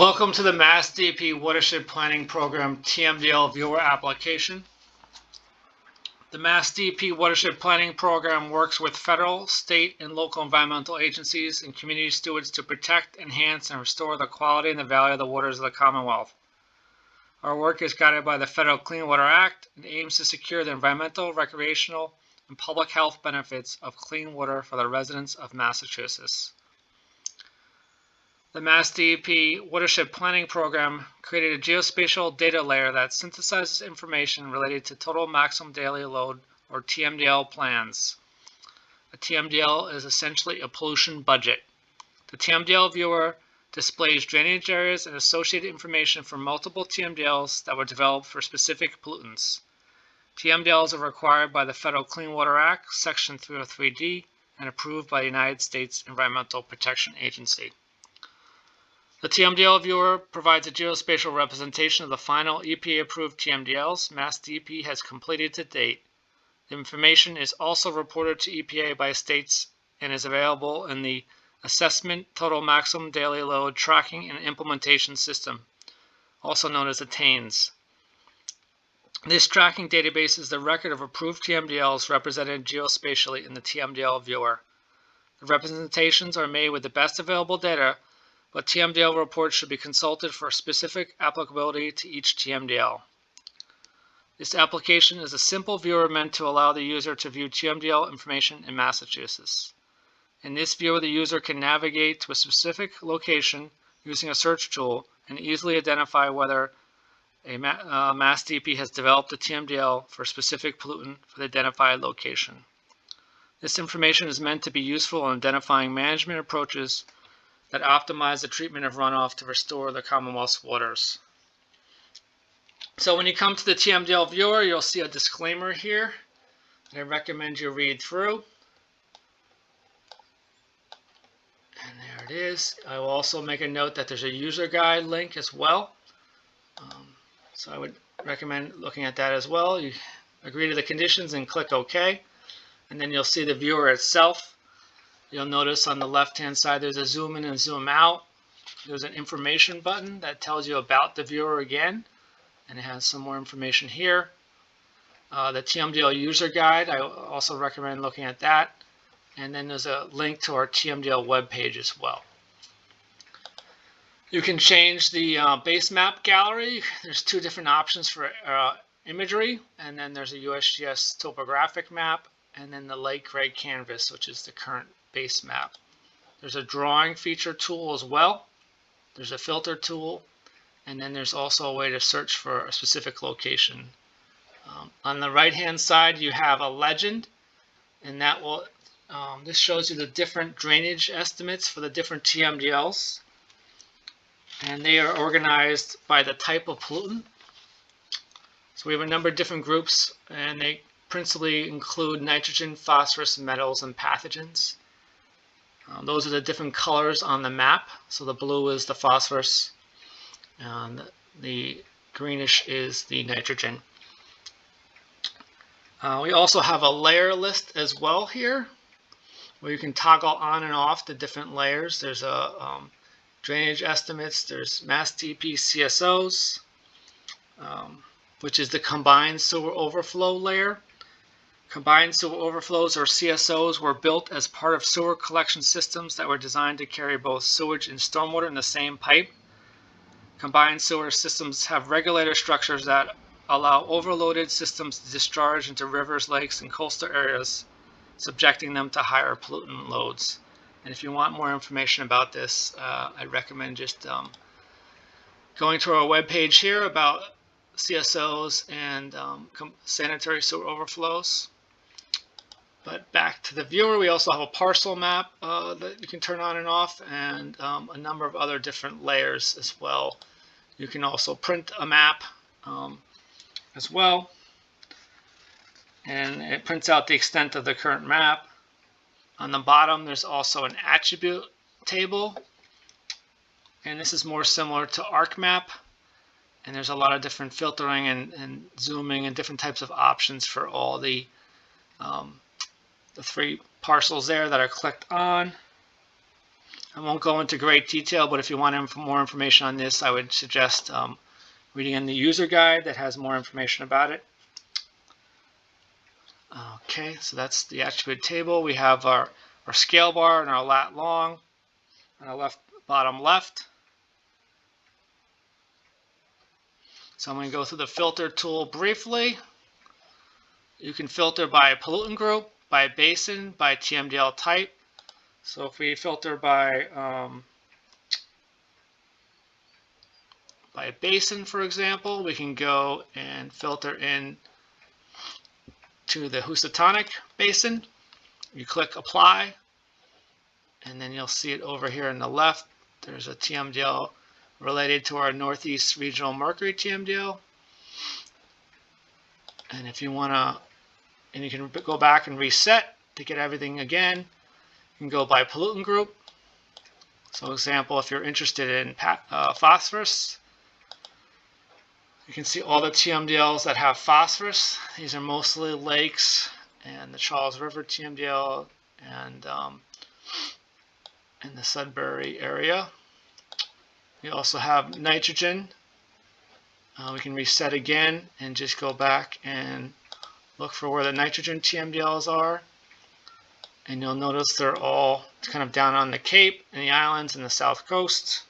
Welcome to the MassDEP Watershed Planning Program TMDL Viewer application. The MassDEP Watershed Planning Program works with federal, state, and local environmental agencies and community stewards to protect, enhance, and restore the quality and the value of the waters of the Commonwealth. Our work is guided by the Federal Clean Water Act and aims to secure the environmental, recreational, and public health benefits of clean water for the residents of Massachusetts. The MassDEP Watershed Planning Program created a geospatial data layer that synthesizes information related to total maximum daily load, or TMDL plans. A TMDL is essentially a pollution budget. The TMDL Viewer displays drainage areas and associated information for multiple TMDLs that were developed for specific pollutants. TMDLs are required by the Federal Clean Water Act, Section 303D, and approved by the United States Environmental Protection Agency. The TMDL Viewer provides a geospatial representation of the final EPA-approved TMDLs MassDEP has completed to date. The information is also reported to EPA by states and is available in the Assessment Total Maximum Daily Load Tracking and Implementation System, also known as the TAINS. This tracking database is the record of approved TMDLs represented geospatially in the TMDL Viewer. The representations are made with the best available data, but TMDL reports should be consulted for specific applicability to each TMDL. This application is a simple viewer meant to allow the user to view TMDL information in Massachusetts. In this viewer, the user can navigate to a specific location using a search tool and easily identify whether a MassDEP has developed a TMDL for a specific pollutant for the identified location. This information is meant to be useful in identifying management approaches that optimize the treatment of runoff to restore the Commonwealth's waters. So when you come to the TMDL Viewer, you'll see a disclaimer here that I recommend you read through. And there it is. I will also make a note that there's a user guide link as well. So I would recommend looking at that as well. You agree to the conditions and click OK. And then you'll see the viewer itself. You'll notice on the left-hand side there's a zoom in and zoom out. There's an information button that tells you about the viewer again, and it has some more information here. The TMDL user guide, I also recommend looking at that. And then there's a link to our TMDL webpage as well. You can change the base map gallery. There's two different options for imagery, and then there's a USGS topographic map, and then the light gray canvas, which is the current base map. There's a drawing feature tool as well. There's a filter tool, and then there's also a way to search for a specific location. On the right hand side you have a legend, and that will this shows you the different drainage estimates for the different TMDLs, and they are organized by the type of pollutant. So we have a number of different groups, and they principally include nitrogen, phosphorus, metals, and pathogens. Those are the different colors on the map. So the blue is the phosphorus, and the greenish is the nitrogen. We also have a layer list as well here, where you can toggle on and off the different layers. There's a drainage estimates, there's MassDEP CSOs, which is the combined sewer overflow layer. Combined sewer overflows, or CSOs, were built as part of sewer collection systems that were designed to carry both sewage and stormwater in the same pipe. Combined sewer systems have regulator structures that allow overloaded systems to discharge into rivers, lakes, and coastal areas, subjecting them to higher pollutant loads. And if you want more information about this, I recommend just going to our webpage here about CSOs and sanitary sewer overflows. But back to the viewer, we also have a parcel map that you can turn on and off, and a number of other different layers as well. You can also print a map as well, and it prints out the extent of the current map. On the bottom, there's also an attribute table, and this is more similar to ArcMap, and there's a lot of different filtering and zooming and different types of options for all the three parcels there that are clicked on. I won't go into great detail, but if you want more information on this, I would suggest reading in the user guide that has more information about it. Okay, so that's the attribute table. We have our scale bar and our lat long on our bottom left. So I'm going to go through the filter tool briefly. You can filter by pollutant group, by basin, by TMDL type. So if we filter by basin, for example, we can go and filter in to the Housatonic Basin. You click apply, and then you'll see it over here on the left. There's a TMDL related to our Northeast Regional Mercury TMDL. And if you want to, and you can go back and reset to get everything again. You can go by pollutant group. So example, if you're interested in phosphorus, you can see all the TMDLs that have phosphorus. These are mostly lakes and the Charles River TMDL and in the Sudbury area. We also have nitrogen. We can reset again and just go back and look for where the nitrogen TMDLs are. And you'll notice they're all kind of down on the Cape and the islands and the South Coast.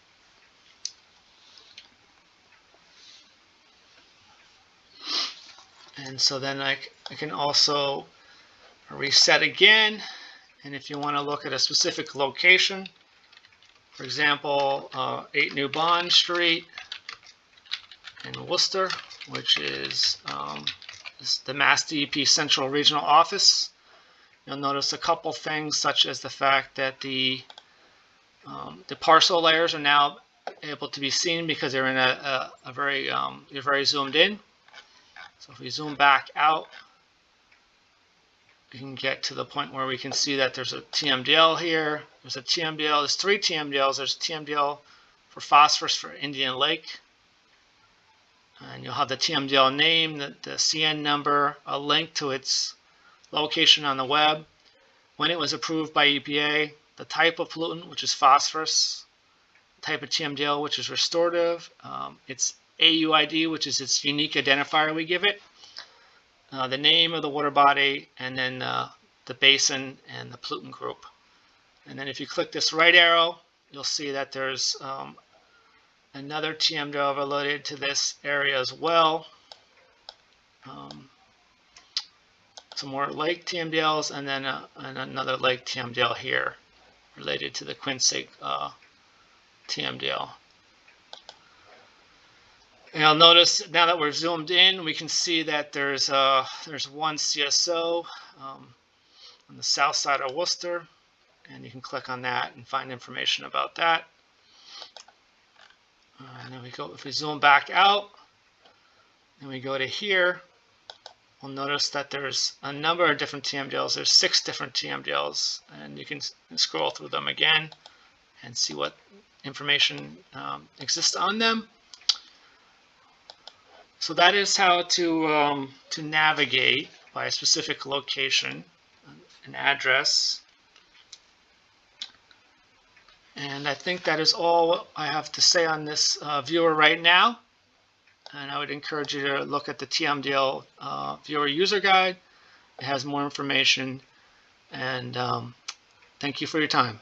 And so then I can also reset again. And if you want to look at a specific location, for example, 8 New Bond Street in Worcester, which is the MassDEP Central Regional Office, you'll notice a couple things, such as the fact that the parcel layers are now able to be seen because they're in you're very zoomed in. So if we zoom back out, we can get to the point where we can see that there's a TMDL here. There's a TMDL. There's 3 TMDLs. There's a TMDL for phosphorus for Indian Lake. And you'll have the TMDL name, the CN number, a link to its location on the web, when it was approved by EPA, the type of pollutant, which is phosphorus, type of TMDL, which is restorative, its AUID, which is its unique identifier we give it, the name of the water body, and then the basin and the pollutant group. And then if you click this right arrow, you'll see that there's another TMDL related to this area as well. Some more lake TMDLs, and then and another lake TMDL here related to the Quinsig TMDL. And you'll notice now that we're zoomed in, we can see that there's one CSO on the south side of Worcester, and you can click on that and find information about that. And then if we zoom back out and we go to here, we'll notice that there's a number of different TMDLs. There's 6 different TMDLs, and you can scroll through them again and see what information exists on them. So that is how to navigate by a specific location, an address. And I think that is all I have to say on this viewer right now. And I would encourage you to look at the TMDL Viewer user guide. It has more information. And thank you for your time.